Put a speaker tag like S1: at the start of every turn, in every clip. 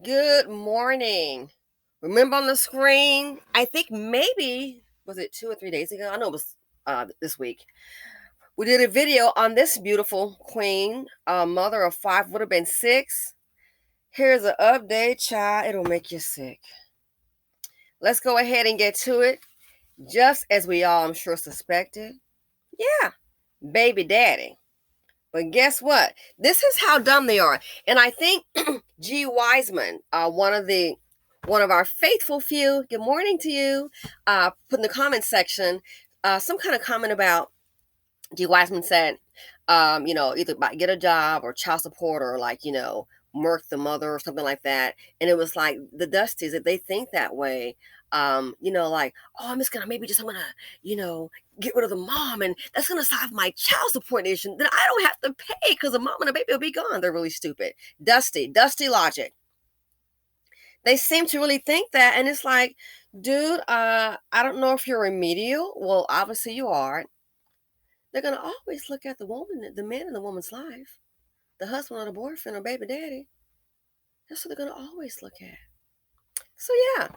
S1: Good morning. Remember on the screen, I think maybe, was it 2 or 3 days ago? I know it was this week. We did a video on this beautiful queen, mother of five, would have been six. Here's an update, child. It'll make you sick. Let's go ahead and get to it. Just as we all, I'm sure, suspected. Yeah, baby daddy. But guess what? This is how dumb they are. And I think G. Wiseman, one of our faithful few, good morning to you, put in the comment section some kind of comment about G. Wiseman said, either get a job or child support or Murk the mother or something like that. And it was like the Dusties, if they think that way, oh, I'm gonna, get rid of the mom and that's gonna solve my child support issue. Then I don't have to pay because the mom and the baby will be gone. They're really stupid. Dusty logic. They seem to really think that, and it's like, dude, I don't know if you're remedial. Well, obviously you are. They're gonna always look at the woman, the man in the woman's life, the husband or the boyfriend or baby daddy. That's what they're gonna always look at. So yeah,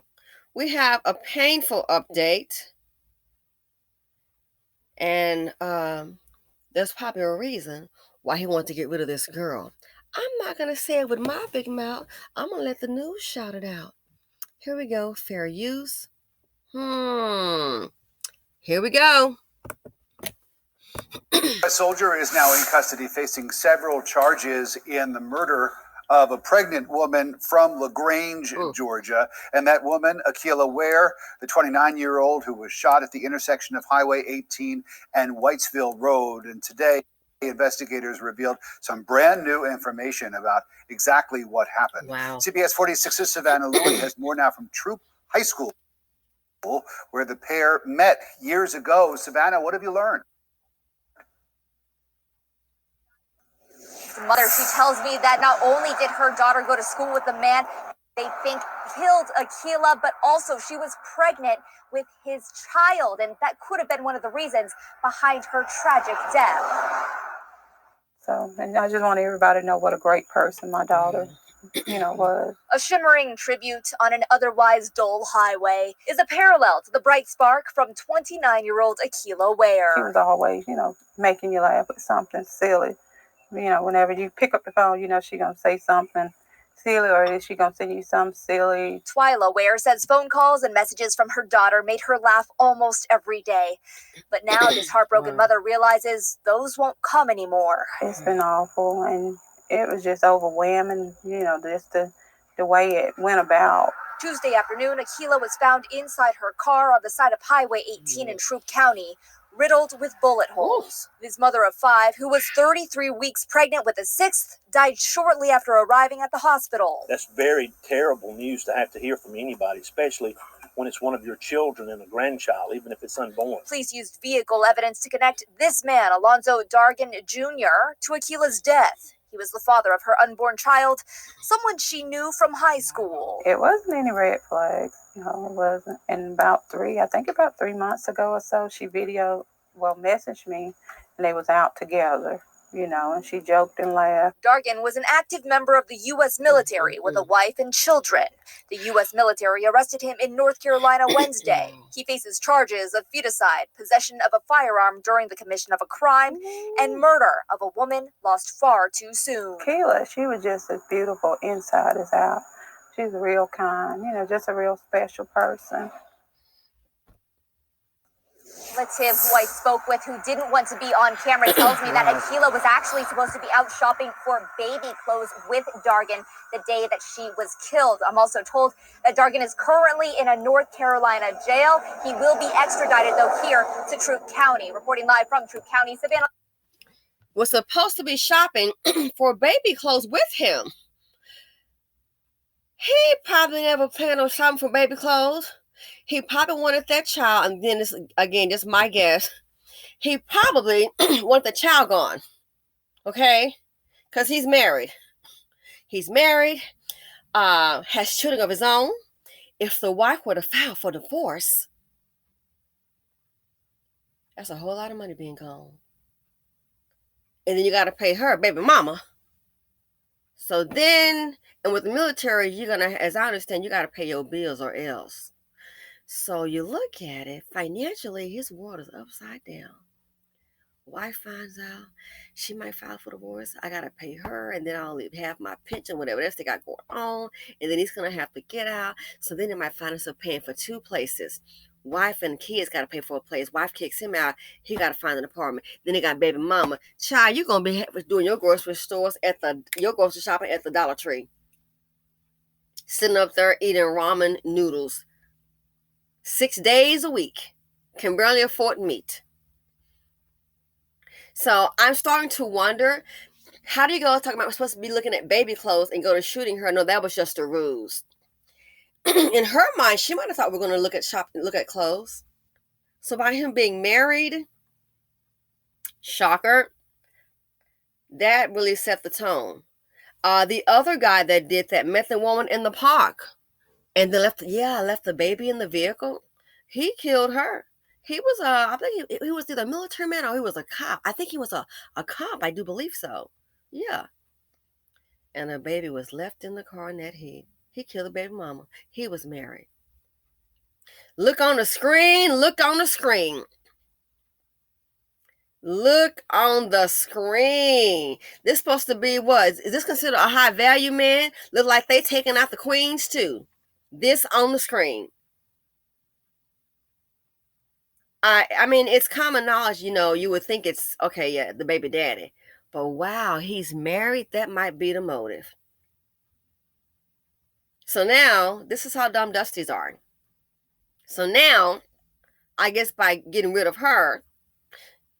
S1: we have a painful update, and there's probably a reason why he wanted to get rid of this girl. I'm not gonna say it with my big mouth. I'm gonna let the news shout it out. Here we go. Fair use. Here we go.
S2: A soldier is now in custody facing several charges in the murder of a pregnant woman from LaGrange, Georgia. And that woman, Akilah Ware, the 29-year-old who was shot at the intersection of Highway 18 and Whitesville Road. And today, investigators revealed some brand new information about exactly what happened.
S1: Wow.
S2: CBS 46's Savannah Louie has more now from Troop High School, where the pair met years ago. Savannah, what have you learned?
S3: Mother, she tells me that not only did her daughter go to school with the man they think killed Akilah, but also she was pregnant with his child, and that could have been one of the reasons behind her tragic death.
S4: So, and I just want everybody to know what a great person my daughter, was.
S3: A shimmering tribute on an otherwise dull highway is a parallel to the bright spark from 29-year-old Akilah Ware.
S4: She was always, making you laugh with something silly. Whenever you pick up the phone, she's going to say something silly, or is she going to send you something silly?
S3: Twyla Ware says phone calls and messages from her daughter made her laugh almost every day. But now this heartbroken mother realizes those won't come anymore.
S4: It's been awful, and it was just overwhelming, just the way it went about.
S3: Tuesday afternoon, Akilah was found inside her car on the side of Highway 18 in Troup County, riddled with bullet holes. His mother of five, who was 33 weeks pregnant with a sixth, died shortly after arriving at the hospital.
S5: That's very terrible news to have to hear from anybody, especially when it's one of your children and a grandchild, even if it's unborn.
S3: Police used vehicle evidence to connect this man, Alonzo Dargan Jr., to Akilah's death. He was the father of her unborn child, someone she knew from high school.
S4: It wasn't any red flags. It wasn't. And about 3 months ago or so, she messaged me, and they was out together, and she joked and laughed.
S3: Dargan was an active member of the U.S. military with a wife and children. The U.S. military arrested him in North Carolina Wednesday. He faces charges of feticide, possession of a firearm during the commission of a crime, and murder of a woman lost far too soon.
S4: Akilah, she was just as beautiful inside as out. She's real kind, just a real special person.
S3: Relative who I spoke with who didn't want to be on camera tells me that Akilah was actually supposed to be out shopping for baby clothes with Dargan the day that she was killed. I'm also told that Dargan is currently in a North Carolina jail. He will be extradited, though, here to Troup County. Reporting live from Troup County, Savannah.
S1: Was supposed to be shopping for baby clothes with him. He probably never planned on shopping for baby clothes. He probably wanted that child, and then this again, just my guess. He probably wanted the child gone, okay? Because he's married. He's married, has children of his own. If the wife were to file for divorce, that's a whole lot of money being gone. And then you got to pay her baby mama So then, and with the military, you're gonna, as I understand, you gotta pay your bills or else. So you look at it financially, his world is upside down. Wife finds out, she might file for divorce. I gotta pay her, and then I'll leave half my pension, whatever else they got going on, and then he's gonna have to get out. So then they might find himself paying for two places. Wife and kids gotta pay for a place. Wife kicks him out. He gotta find an apartment. Then they got baby mama. Child, you're gonna be doing your grocery stores at your grocery shopping at the Dollar Tree, sitting up there eating ramen noodles 6 days a week. Can barely afford meat. So I'm starting to wonder, how do you go talking about we're supposed to be looking at baby clothes and go to shooting her? No, that was just a ruse. In her mind, she might have thought we're going to look at clothes. So by him being married, shocker, that really set the tone. The other guy that did that met the woman in the park and then left the baby in the vehicle. He killed her. He was I think he was either a military man or he was a cop. I think he was a cop. I do believe so. Yeah. And a baby was left in the car in that heat. He killed the baby mama. He was married. Look on the screen. Look on the screen. Look on the screen. This supposed to be what? Is this considered a high value man? Look like they taking out the queens too. This on the screen. I mean, it's common knowledge, you would think it's, okay, yeah, the baby daddy. But wow, he's married. That might be the motive. So now, this is how dumb Dusties are. So now, I guess by getting rid of her,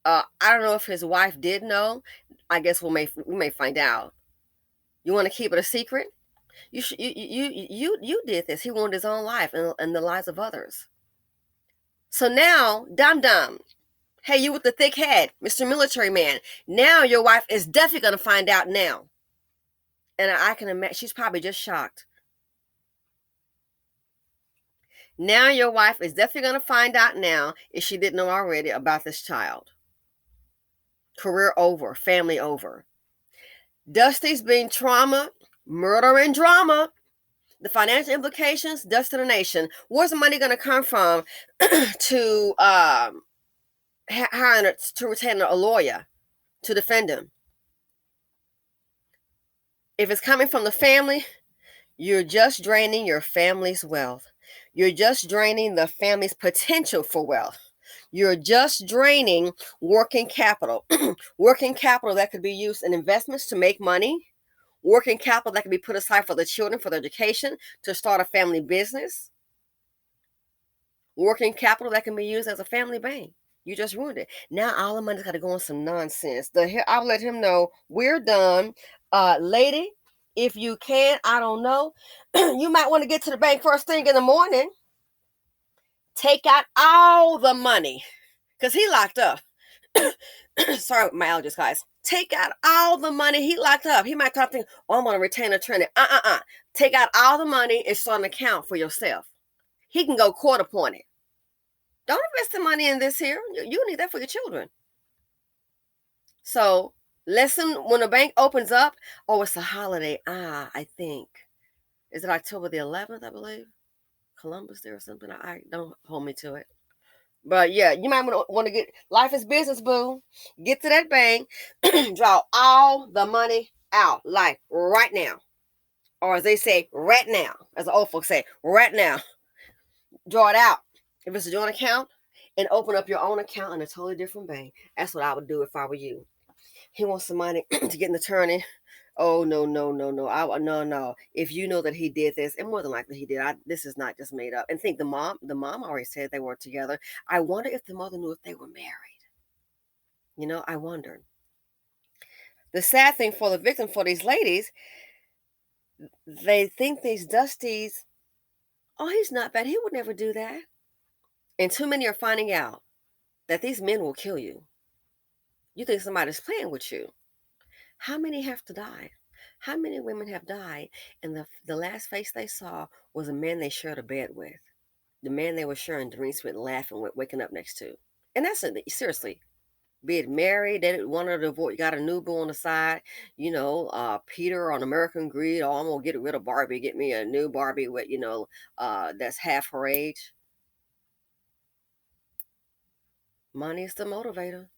S1: I don't know if his wife did know. I guess we may find out. You want to keep it a secret? You did this. He wanted his own life and the lives of others. So now, dum. Hey, you with the thick head, Mr. Military Man. Now your wife is definitely going to find out now. And I can imagine she's probably just shocked. Now your wife is definitely going to find out now, if she didn't know already, about this child. Career over, family over. Dusty's being trauma, murder, and drama. The financial implications, dust to the nation. Where's the money going to come from to hiring to retain a lawyer to defend him? If it's coming from the family, you're just draining your family's wealth. You're just draining the family's potential for wealth. You're just draining working capital. Working capital that could be used in investments to make money. Working capital that can be put aside for the children, for their education, to start a family business. Working capital that can be used as a family bank. You just ruined it. Now all the money's got to go on some nonsense. I'll let him know we're done. Lady, if you can, I don't know, you might want to get to the bank first thing in the morning. Take out all the money, because he locked up. Sorry, my allergies, guys. Take out all the money he locked up. He might think, oh, I'm going to retain a training. Take out all the money and start an account for yourself. He can go court appointed. Don't invest the money in this here. You need that for your children. So listen, when the bank opens up, oh, it's a holiday. I think. Is it October the 11th, I believe? Columbus Day or something. I don't hold me to it. But yeah, you might want to get, life is business, boo. Get to that bank, draw all the money out, like right now. Or as they say, right now. As the old folks say, right now. Draw it out. If it's a joint account, and open up your own account in a totally different bank. That's what I would do if I were you. He wants some money to get an attorney. Oh, no. No. If you know that he did this, and more than likely he did, this is not just made up. And think the mom already said they were together. I wonder if the mother knew if they were married. I wondered. The sad thing for the victim, for these ladies, they think these Dusties, oh, he's not bad. He would never do that. And too many are finding out that these men will kill you. You think somebody's playing with you. How many have to die? How many women have died and the last face they saw was a man they shared a bed with? The man they were sharing drinks with, laughing with, waking up next to. And that's it. Seriously. be it married, they want to divorce, got a newborn on the side, Peter on American Greed, oh, I'm gonna get rid of Barbie, get me a new Barbie with, that's half her age. Money is the motivator.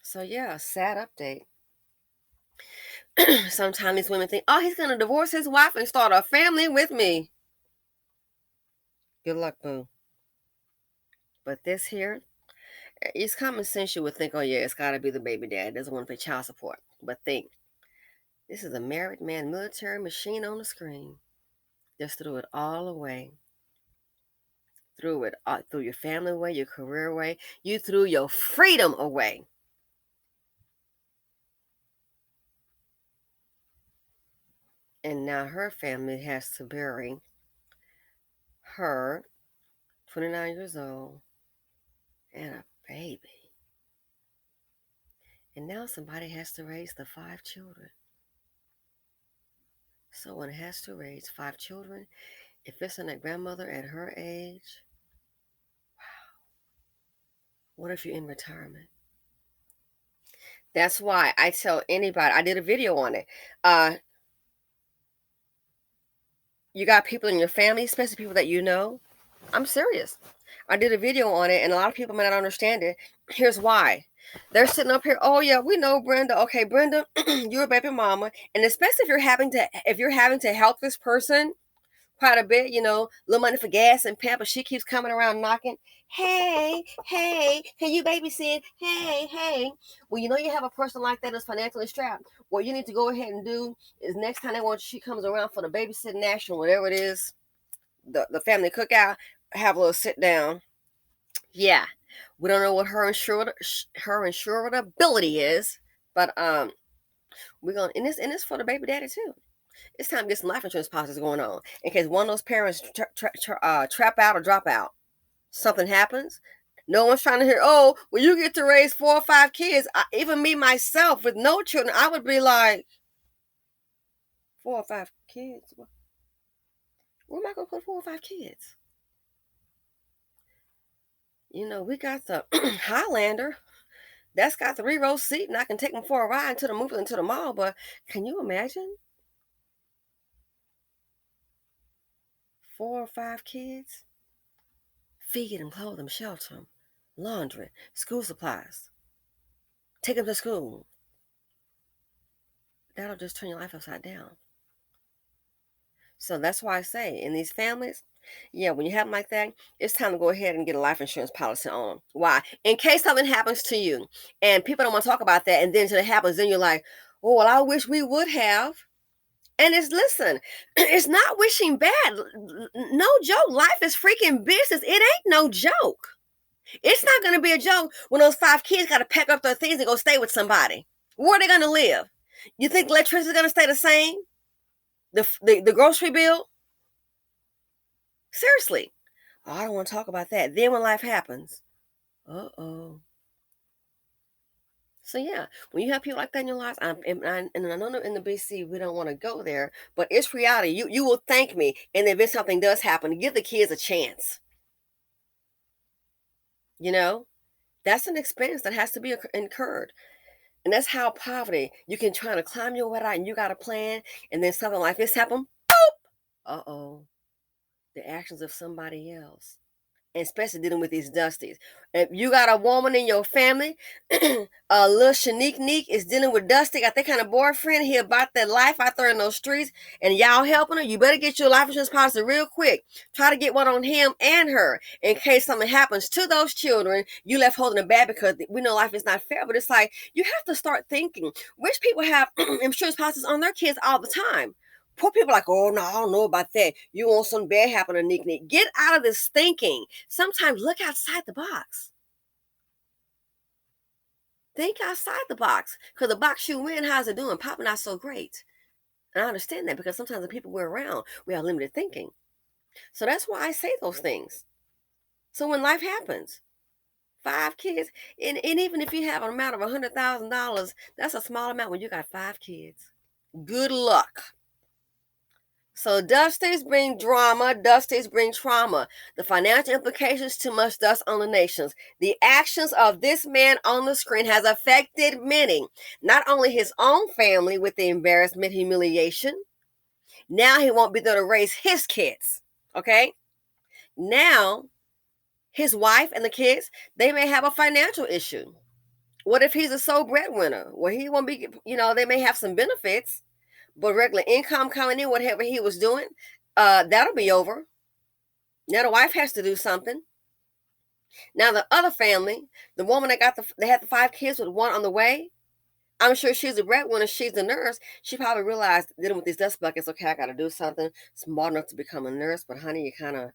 S1: So yeah, sad update. Sometimes these women think, oh, he's gonna divorce his wife and start a family with me. Good luck, boo. But this here, it's common sense. You would think, oh yeah, it's gotta be the baby dad. Doesn't want to pay child support. But think, this is a married man, military machine on the screen. Just threw it all away. Threw it, threw your family away, your career away. You threw your freedom away. And now her family has to bury her, 29 years old, and a baby. And now somebody has to raise the 5 children. Someone has to raise 5 children. If it's a grandmother at her age, wow. What if you're in retirement? That's why I tell anybody, I did a video on it. You got people in your family, especially people that you know. I'm serious. I did a video on it, and a lot of people may not understand it. Here's why. They're sitting up here, oh yeah, we know Brenda. Okay, Brenda, you're a baby mama. And especially if you're having to help this person quite a bit, little money for gas and pamper. She keeps coming around knocking. Hey, can you babysit? Hey. Well, you have a person like that that's financially strapped. What you need to go ahead and do is next time she comes around for the babysitting national, whatever it is, the family cookout, have a little sit down. Yeah, we don't know what her insurability is, but we're gonna and this for the baby daddy too. It's time to get some life insurance policies going on in case one of those parents trap out or drop out. Something happens. No one's trying to hear, oh, well, you get to raise 4 or 5 kids. Even me, myself, with no children, I would be like, 4 or 5 kids? Where am I going to put 4 or 5 kids? We got the Highlander. That's got the 3-row seat, and I can take them for a ride into the movie, into the mall. But can you imagine 4 or 5 kids? Feed them, clothe them, shelter them, laundry, school supplies. Take them to school. That'll just turn your life upside down. So that's why I say, in these families, yeah, when you have them like that, it's time to go ahead and get a life insurance policy on. Why? In case something happens to you, and people don't want to talk about that, and then until it happens, then you're like, oh, well, I wish we would have. And listen, it's not wishing bad. No joke. Life is freaking business. It ain't no joke. It's not going to be a joke when those 5 kids got to pack up their things and go stay with somebody. Where are they going to live? You think electricity is going to stay the same? The grocery bill? Seriously. Oh, I don't want to talk about that. Then when life happens, uh-oh. So yeah, when you have people like that in your lives, and I know in the BC we don't want to go there, but it's reality. You will thank me, and if something does happen, give the kids a chance. That's an expense that has to be incurred. And that's how poverty, you can try to climb your way out and you got a plan, and then something like this happen, boop! Uh-oh. The actions of somebody else. And especially dealing with these dusties. If you got a woman in your family, a little Shanique Neek is dealing with Dusty, got that kind of boyfriend, he about that life out there in those streets, and y'all helping her, you better get your life insurance policy real quick. Try to get one on him and her in case something happens to those children. You left holding them bad because we know life is not fair, but it's like you have to start thinking. Rich people have insurance policies on their kids all the time. Poor people are like, oh, no, I don't know about that. You want something bad happen to Nick. Get out of this thinking. Sometimes look outside the box. Think outside the box. Because the box you in, how's it doing? Probably not so great. And I understand that because sometimes the people we're around, we have limited thinking. So that's why I say those things. So when life happens, 5 kids, and even if you have an amount of $100,000, that's a small amount when you got 5 kids. Good luck. So Dusty's bring drama, Dusty's bring trauma. The financial implications too much dust on the nations. The actions of this man on the screen has affected many. Not only his own family with the embarrassment, humiliation. Now he won't be there to raise his kids. Okay? Now his wife and the kids, they may have a financial issue. What if he's a sole breadwinner? Well, he won't be, they may have some benefits, but regular income coming in, whatever he was doing, that'll be over. Now the wife has to do something. Now the other family, the woman that they had the 5 kids with one on the way. I'm sure she's a breadwinner. She's the nurse. She probably realized dealing with these dust buckets. Okay, I got to do something smart enough to become a nurse. But honey, you kind of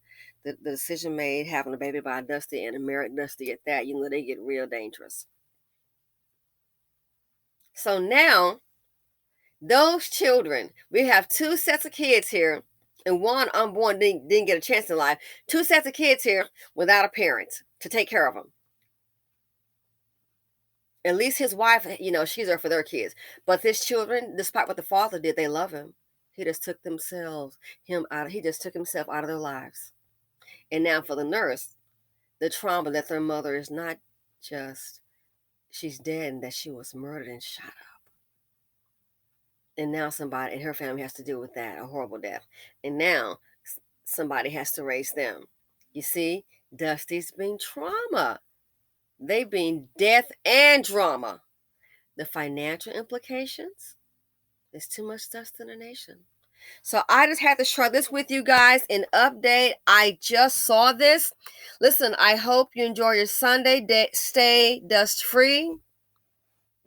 S1: the decision made having a baby by Dusty and a married Dusty at that. They get real dangerous. So now those children, we have 2 sets of kids here, and one unborn didn't get a chance in life. 2 sets of kids here without a parent to take care of them. At least his wife, she's there for their kids. But his children, despite what the father did, they love him. He just took himself out of their lives. And now for the nurse, the trauma that their mother is not just she's dead and that she was murdered and shot up. And now somebody in her family has to deal with that, a horrible death. And now somebody has to raise them. You see, Dusty's been trauma. They've been death and drama. The financial implications, there's too much dust in the nation. So I just had to share this with you guys, an update. I just saw this. Listen, I hope you enjoy your Sunday. Stay dust free.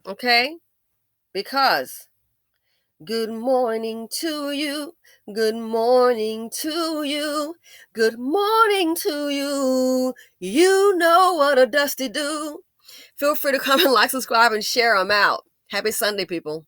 S1: Okay? Because good morning to you. Good morning to you. Good morning to you. You know what a Dusty do. Feel free to comment, like, subscribe, and share. I'm out. Happy Sunday, people.